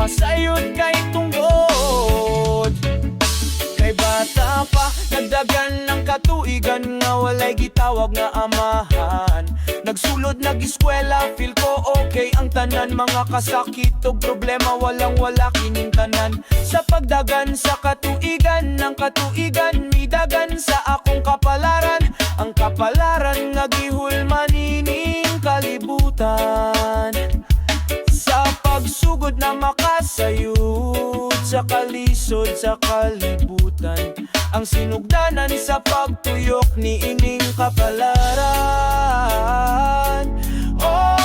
masayod kay tunggod. Kay bata pa, nagdagan ng katuigan nga walay gitawag nga amahan. Nagsulod, nag-eskwela, feel ko okay ang tanan. Mga kasakit o problema, walang-wala kining tanan. Sa pagdagan sa katuigan, ng katuigan midagan sa akong kapalaran. Ang kapalaran nga gihulman ining kalibutan. Sa pagsugod na makasayod sa kalisod sa kalibutan. Ang sinugdanan sa pagtuyok ni ining kapalaran. Oh,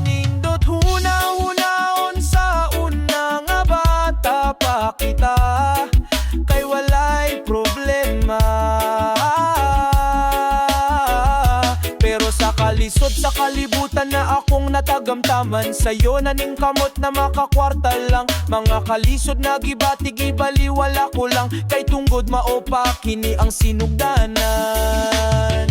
nindot huna-hunaon sa una nga bata pa kita. Kay walay problema. Pero sa kalisod sa kalibutan na akong natagamtaman, sa'yo na ning kamot na makakwarta lang. Mga kalisod na gibati baliwala ko lang. Kay tunggod maopa kini ang sinugdanan.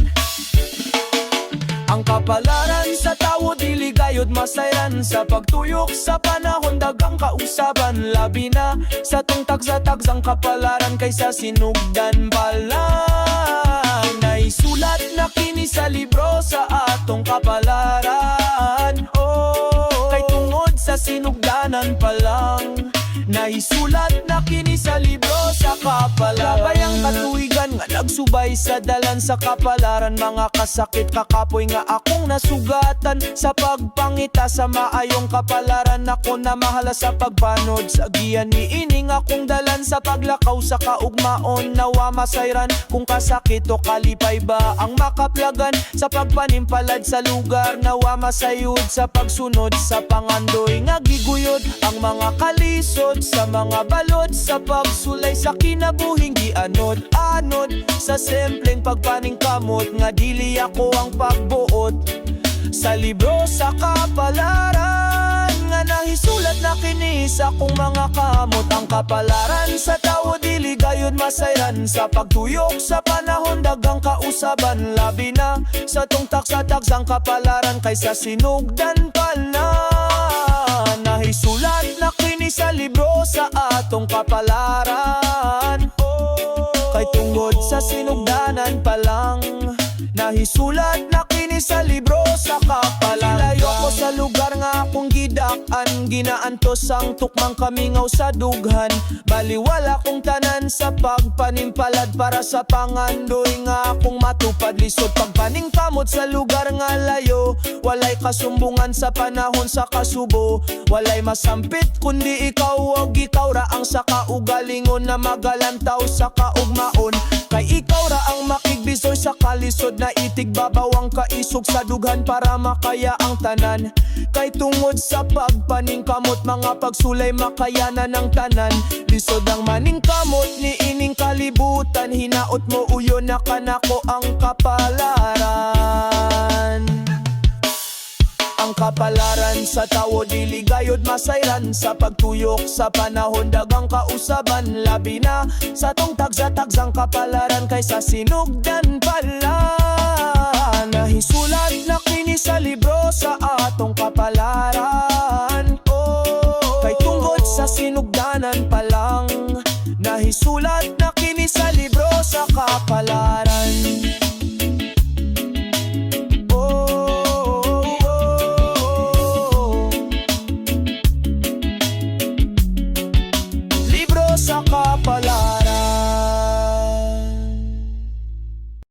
Ang kapalaran sa tawo dili gayod masayran. Sa pagtuyok sa panahon dagang kausaban. Labi na sa tungtag sa tagsang kapalaran kaysa sinugdan pa lang. Naisulat na kini sa libro sa atong kapalaran. Oh, kay tungod sa sinugdanan pa lang. Naisulat na kini sa libro sa kapalaran. Bayang katuigan nga nagsubay sa dalan sa kapalaran. Mga kasakit kakapoy nga akong nasugatan. Sa pagpangita sa maayong kapalaran, ako na mahala sa pagbanod. Sa giyan ni ining akong dalan sa paglakaw sa kaugmaon. Nawa masayran kung kasakit o kalipay ba ang makaplagan. Sa pagpanimpalad sa lugar, nawa masayod sa pagsunod sa pangandoy nga giguyod. Ang mga kalisod sa mga balod sa pagsulay sa kinabuhing gianod-anod. Sa simpleng pagpaningkamot nga dili ako ang pagbuot. Sa libro sa kapalaran nga nahisulat na kini sa akong mga kamot. Ang kapalaran sa tawo dili gayud masayran. Sa pagtuyok sa panahon dagang kausaban. Labi na sa tungtak sa tagsang kapalaran kaysa sinugdan pa na. Nahisulat na kini sa libro sa atong kapalaran. Kay tungod sa sinugdanan pa lang. Nahisulat na kini sa libro sa kapalaran. Layo ko sa lugar nga akong gidak-an. Ginaantos ang tukmang kamingaw sa dughan. Baliwala kong tanan sa pagpanimpalad para sa pangandoy nga akong matupad. Lisod pagpaningkamot sa lugar nga layo. Walay kasumbungan sa panahon sa kasubo. Walay masampit kundi ikaw og ikaw ra ang sa kaugalingon na magalantaw sa kaugmaon. Kay ikaw ra ang makigbisoy sa kalisod na itig babawang kaisog sa dughan para makaya ang tanan. Kay tungod sa pagpaningkamot mga pagsulay makayanan ng tanan. Lisod ang maningkamot ni ining kalibutan. Hinaot mo uyon na kanako ang kapalaran. Ang kapalaran sa tawo dili gayod masayran. Sa pagtuyok sa panahon dagang kausaban. Labi na sa tungtag sa tagsang kapalaran kaysa sinugdan pala. Nahisulat na kini sa libro sa atong kapalaran.